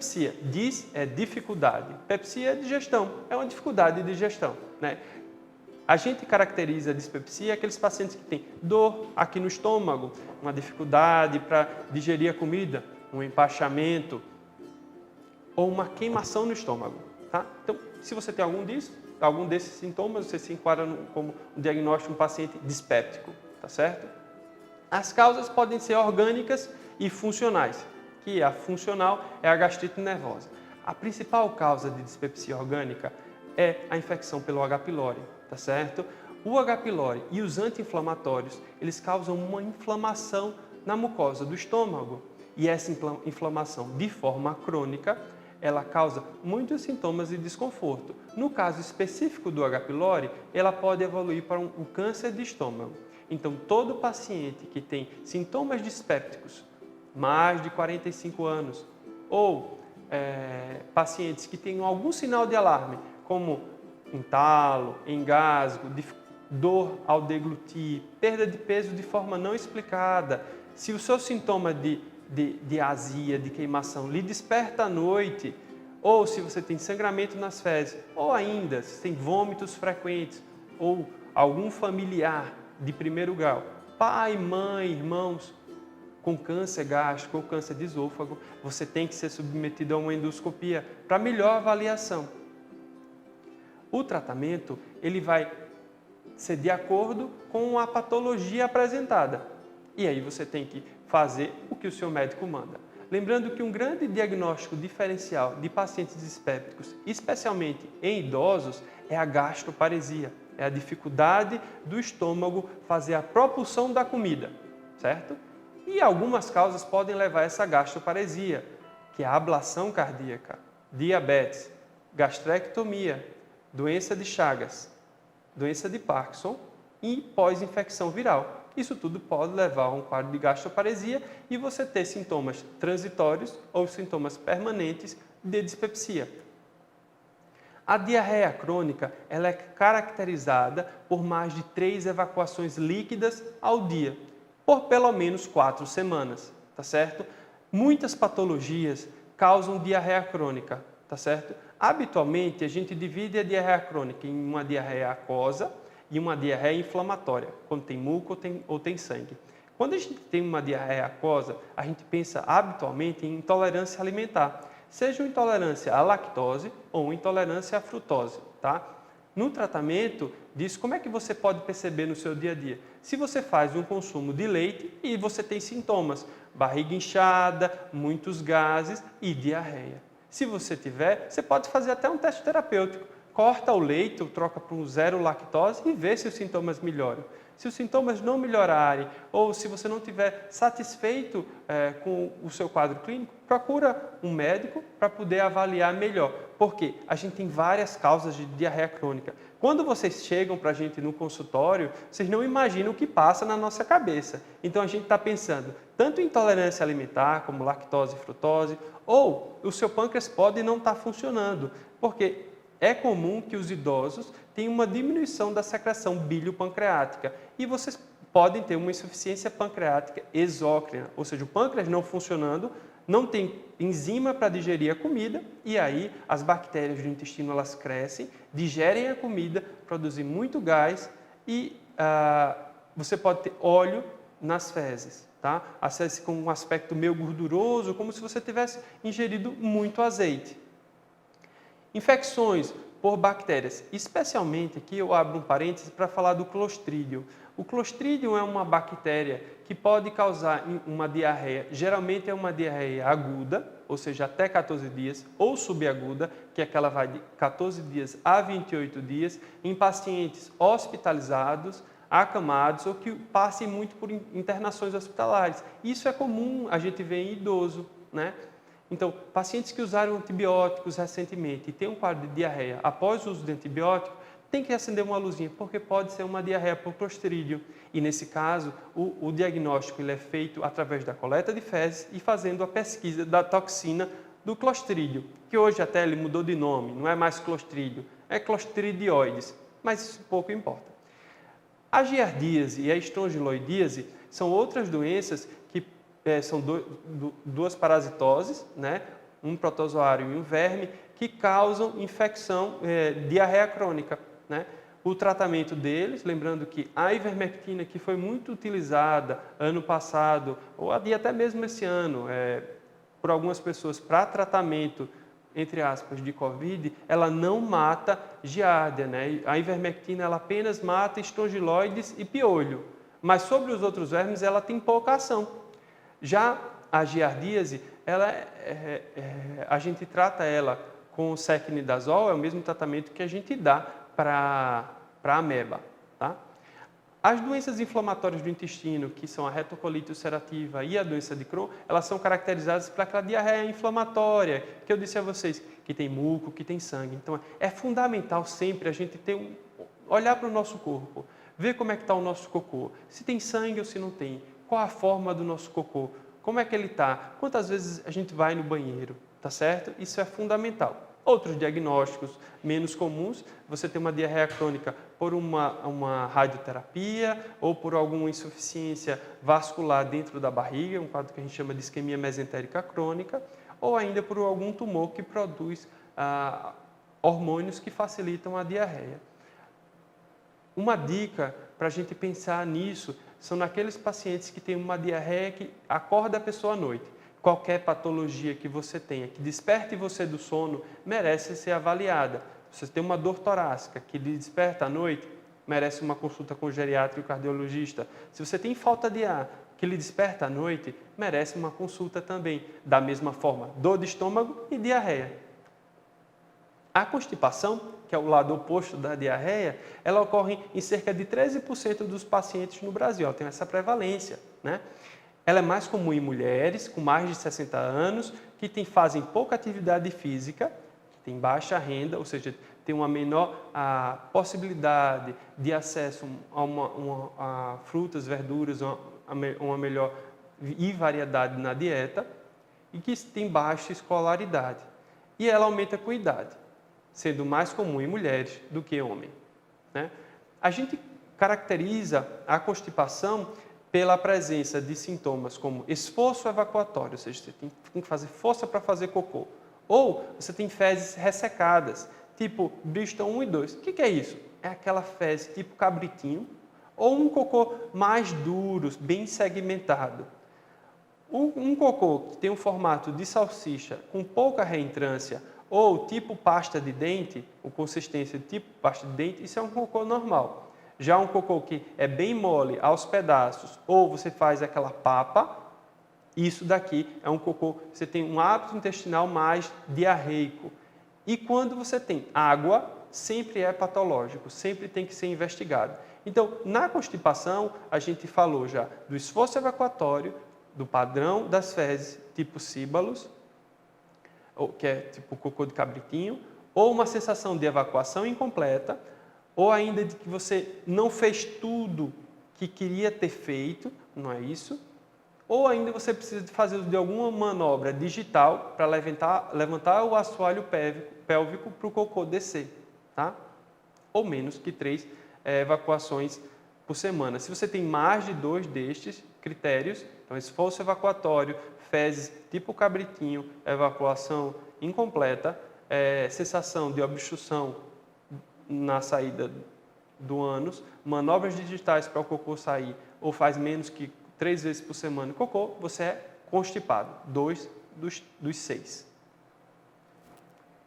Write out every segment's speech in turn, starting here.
Dispepsia, dis é dificuldade, pepsia é digestão, é uma dificuldade de digestão, né? A gente caracteriza a dispepsia aqueles pacientes que têm dor aqui no estômago, uma dificuldade para digerir a comida, um empachamento ou uma queimação no estômago, tá? Então, se você tem algum desses sintomas, você se enquadra como um diagnóstico de um paciente dispéptico, tá certo? As causas podem ser orgânicas e funcionais, que a funcional é a gastrite nervosa. A principal causa de dispepsia orgânica é a infecção pelo H. pylori, tá certo? O H. pylori e os anti-inflamatórios, eles causam uma inflamação na mucosa do estômago. E essa inflamação de forma crônica, ela causa muitos sintomas de desconforto. No caso específico do H. pylori, ela pode evoluir para um câncer de estômago. Então, todo paciente que tem sintomas dispépticos, mais de 45 anos, ou pacientes que tenham algum sinal de alarme, como entalo, engasgo, dor ao deglutir, perda de peso de forma não explicada, se o seu sintoma de azia, de queimação, lhe desperta à noite, ou se você tem sangramento nas fezes, ou ainda se tem vômitos frequentes, ou algum familiar de primeiro grau, pai, mãe, irmãos, com câncer gástrico ou câncer de esôfago, você tem que ser submetido a uma endoscopia para melhor avaliação. O tratamento, ele vai ser de acordo com a patologia apresentada. E aí você tem que fazer o que o seu médico manda. Lembrando que um grande diagnóstico diferencial de pacientes dispépticos, especialmente em idosos, é a gastroparesia. É a dificuldade do estômago fazer a propulsão da comida, certo? E algumas causas podem levar a essa gastroparesia, que é a ablação cardíaca, diabetes, gastrectomia, doença de Chagas, doença de Parkinson e pós-infecção viral. Isso tudo pode levar a um quadro de gastroparesia e você ter sintomas transitórios ou sintomas permanentes de dispepsia. A diarreia crônica ela é caracterizada por mais de 3 evacuações líquidas ao dia, por pelo menos 4 semanas, tá certo? Muitas patologias causam diarreia crônica, tá certo? Habitualmente, a gente divide a diarreia crônica em uma diarreia aquosa e uma diarreia inflamatória, quando tem muco ou tem sangue. Quando a gente tem uma diarreia aquosa, a gente pensa habitualmente em intolerância alimentar, seja uma intolerância à lactose ou uma intolerância à frutose, tá? No tratamento disso, como é que você pode perceber no seu dia a dia? Se você faz um consumo de leite e você tem sintomas, barriga inchada, muitos gases e diarreia. Se você tiver, você pode fazer até um teste terapêutico. Corta o leite ou troca para um zero lactose e vê se os sintomas melhoram. Se os sintomas não melhorarem ou se você não estiver satisfeito com o seu quadro clínico, procura um médico para poder avaliar melhor. Porque a gente tem várias causas de diarreia crônica. Quando vocês chegam para a gente no consultório, vocês não imaginam o que passa na nossa cabeça. Então a gente está pensando tanto em intolerância alimentar, como lactose e frutose, ou o seu pâncreas pode não estar funcionando, porque é comum que os idosos tenham uma diminuição da secreção bilio-pancreática e vocês podem ter uma insuficiência pancreática exócrina, ou seja, o pâncreas não funcionando, não tem enzima para digerir a comida e aí as bactérias do intestino elas crescem, digerem a comida, produzem muito gás e você pode ter óleo nas fezes, tá? As fezes com um aspecto meio gorduroso, como se você tivesse ingerido muito azeite. Infecções por bactérias, especialmente aqui eu abro um parênteses para falar do Clostridium. O Clostridium é uma bactéria que pode causar uma diarreia, geralmente é uma diarreia aguda, ou seja, até 14 dias, ou subaguda, que é aquela vai de 14 dias a 28 dias, em pacientes hospitalizados, acamados ou que passem muito por internações hospitalares. Isso é comum, a gente vê em idoso, né? Então, pacientes que usaram antibióticos recentemente e têm um quadro de diarreia após o uso de antibiótico, tem que acender uma luzinha, porque pode ser uma diarreia por Clostridium. E nesse caso, o diagnóstico ele é feito através da coleta de fezes e fazendo a pesquisa da toxina do Clostridium, que hoje até ele mudou de nome, não é mais Clostridium, é Clostridioides, mas isso pouco importa. A giardíase e a estrongiloidíase são outras doenças que são duas parasitoses, né? um protozoário e um verme, que causam infecção, diarreia crônica, né? O tratamento deles, lembrando que a ivermectina, que foi muito utilizada ano passado, ou até mesmo esse ano, por algumas pessoas para tratamento, entre aspas, de Covid, ela não mata giardia, né? A ivermectina ela apenas mata estrongiloides e piolho, mas sobre os outros vermes ela tem pouca ação. Já a giardíase, a gente trata ela com o secnidazol, é o mesmo tratamento que a gente dá para a ameba. Tá? As doenças inflamatórias do intestino, que são a retocolite ulcerativa e a doença de Crohn, elas são caracterizadas por aquela diarreia inflamatória, que eu disse a vocês, que tem muco, que tem sangue. Então, é fundamental sempre a gente olhar para o nosso corpo, ver como é que está o nosso cocô, se tem sangue ou se não tem, qual a forma do nosso cocô, como é que ele está, quantas vezes a gente vai no banheiro, tá certo? Isso é fundamental. Outros diagnósticos menos comuns, você tem uma diarreia crônica por uma radioterapia ou por alguma insuficiência vascular dentro da barriga, um quadro que a gente chama de isquemia mesentérica crônica, ou ainda por algum tumor que produz hormônios que facilitam a diarreia. Uma dica para a gente pensar nisso são naqueles pacientes que têm uma diarreia que acorda a pessoa à noite. Qualquer patologia que você tenha, que desperte você do sono, merece ser avaliada. Se você tem uma dor torácica que lhe desperta à noite, merece uma consulta com o geriatra e o cardiologista. Se você tem falta de ar que lhe desperta à noite, merece uma consulta também. Da mesma forma, dor de estômago e diarreia. A constipação, que é o lado oposto da diarreia, ela ocorre em cerca de 13% dos pacientes no Brasil. Ela tem essa prevalência, né? Ela é mais comum em mulheres com mais de 60 anos, que fazem pouca atividade física, que têm baixa renda, ou seja, tem uma menor possibilidade de acesso a frutas, verduras, uma melhor variedade na dieta, e que tem baixa escolaridade. E ela aumenta com a idade, sendo mais comum em mulheres do que em homens, né? A gente caracteriza a constipação pela presença de sintomas como esforço evacuatório, ou seja, você tem que fazer força para fazer cocô. Ou você tem fezes ressecadas, tipo Bristol 1 e 2. O que é isso? É aquela fezes tipo cabritinho, ou um cocô mais duro, bem segmentado. Um cocô que tem um formato de salsicha com pouca reentrância, ou tipo pasta de dente, ou consistência tipo pasta de dente, isso é um cocô normal. Já um cocô que é bem mole, aos pedaços, ou você faz aquela papa, isso daqui é um cocô que você tem um hábito intestinal mais diarreico. E quando você tem água, sempre é patológico, sempre tem que ser investigado. Então, na constipação, a gente falou já do esforço evacuatório, do padrão das fezes, tipo síbalos, que é tipo cocô de cabritinho, ou uma sensação de evacuação incompleta, ou ainda de que você não fez tudo que queria ter feito, não é isso? Ou ainda você precisa fazer de alguma manobra digital para levantar o assoalho pélvico para o cocô descer, tá? Ou menos que 3 evacuações por semana. Se você tem mais de 2 destes critérios, então esforço evacuatório, fezes tipo cabritinho, evacuação incompleta, sensação de obstrução na saída do ânus, manobras digitais para o cocô sair, ou faz menos que 3 vezes por semana o cocô, você é constipado, 2 dos 6.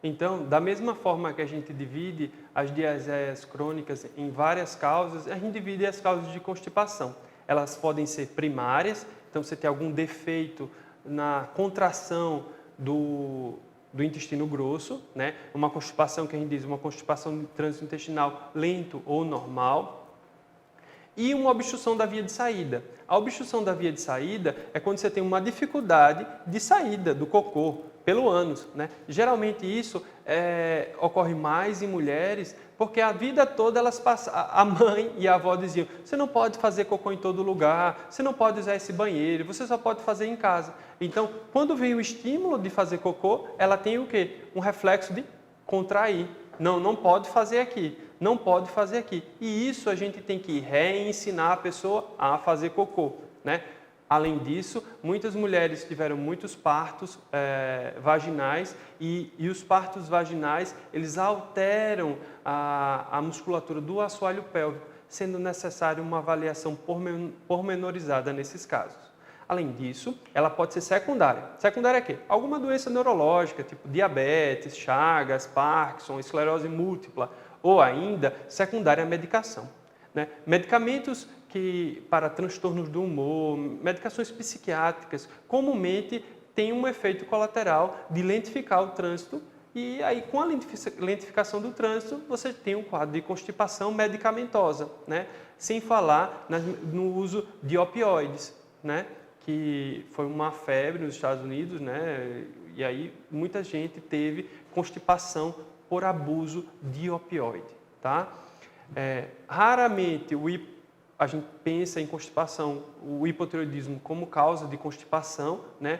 Então, da mesma forma que a gente divide as diarreias crônicas em várias causas, a gente divide as causas de constipação. Elas podem ser primárias, então você tem algum defeito na contração do intestino grosso, né? Uma constipação que a gente diz, uma constipação de trânsito intestinal lento ou normal, e uma obstrução da via de saída. A obstrução da via de saída é quando você tem uma dificuldade de saída do cocô pelo ânus, né? Geralmente isso ocorre mais em mulheres, porque a vida toda elas passam, a mãe e a avó diziam, você não pode fazer cocô em todo lugar, você não pode usar esse banheiro, você só pode fazer em casa. Então, quando vem o estímulo de fazer cocô, ela tem o quê? Um reflexo de contrair. Não pode fazer aqui, não pode fazer aqui. E isso a gente tem que reensinar a pessoa a fazer cocô, né? Além disso, muitas mulheres tiveram muitos partos vaginais e os partos vaginais, eles alteram a musculatura do assoalho pélvico, sendo necessária uma avaliação pormenorizada nesses casos. Além disso, ela pode ser secundária. Secundária é quê? Alguma doença neurológica, tipo diabetes, Chagas, Parkinson, esclerose múltipla, ou ainda secundária à medicação. Né? Medicamentos para transtornos do humor, medicações psiquiátricas, comumente têm um efeito colateral de lentificar o trânsito e aí com a lentificação do trânsito você tem um quadro de constipação medicamentosa, né? Sem falar no uso de opioides, né? Que foi uma febre nos Estados Unidos, né? E aí muita gente teve constipação por abuso de opioide, tá? Raramente a gente pensa em constipação, o hipotireoidismo como causa de constipação, né?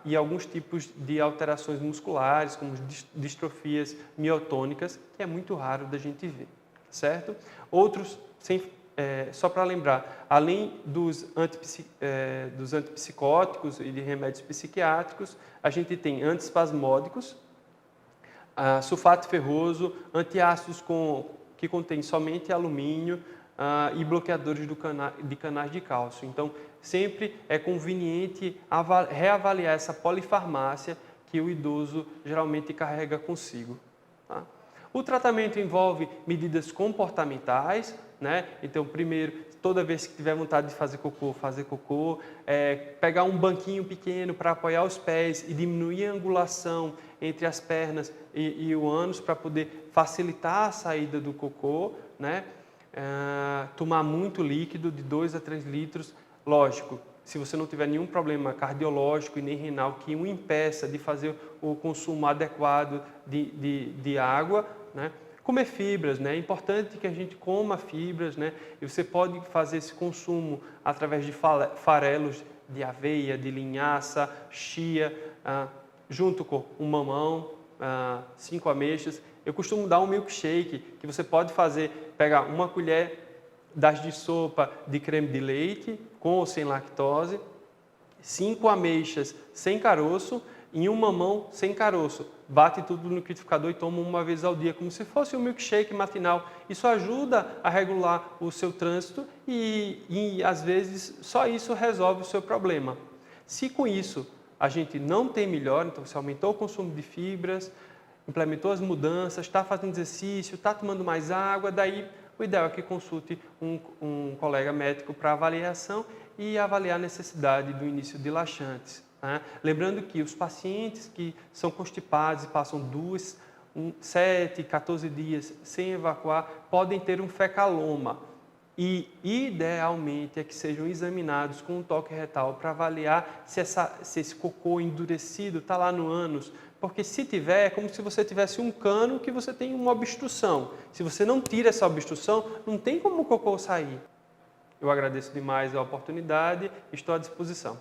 E alguns tipos de alterações musculares, como distrofias miotônicas, que é muito raro da gente ver, certo? Outros, só para lembrar, além dos antipsicóticos e de remédios psiquiátricos, a gente tem antiespasmódicos, sulfato ferroso, antiácidos que contêm somente alumínio, e bloqueadores de canais de cálcio. Então, sempre é conveniente reavaliar essa polifarmácia que o idoso geralmente carrega consigo. Tá? O tratamento envolve medidas comportamentais, né? Então, primeiro, toda vez que tiver vontade de fazer cocô, pegar um banquinho pequeno para apoiar os pés e diminuir a angulação entre as pernas e o ânus para poder facilitar a saída do cocô, né? Tomar muito líquido, de 2 a 3 litros, lógico, se você não tiver nenhum problema cardiológico e nem renal que o impeça de fazer o consumo adequado de água, né? Comer fibras, né? É importante que a gente coma fibras, né? E você pode fazer esse consumo através de farelos de aveia, de linhaça, chia, junto com um mamão, 5 ameixas. Eu costumo dar um milkshake, que você pode pegar uma colher de sopa de creme de leite, com ou sem lactose, 5 ameixas sem caroço e um mamão sem caroço. Bate tudo no liquidificador e toma uma vez ao dia, como se fosse um milkshake matinal. Isso ajuda a regular o seu trânsito e às vezes, só isso resolve o seu problema. Se com isso a gente não tem melhora, então você aumentou o consumo de fibras, implementou as mudanças, está fazendo exercício, está tomando mais água, daí o ideal é que consulte um colega médico para avaliação e avaliar a necessidade do início de laxantes. Né? Lembrando que os pacientes que são constipados e passam 7, 14 dias sem evacuar, podem ter um fecaloma. E, idealmente, é que sejam examinados com um toque retal para avaliar se esse cocô endurecido está lá no ânus. Porque se tiver, é como se você tivesse um cano que você tem uma obstrução. Se você não tira essa obstrução, não tem como o cocô sair. Eu agradeço demais a oportunidade e estou à disposição.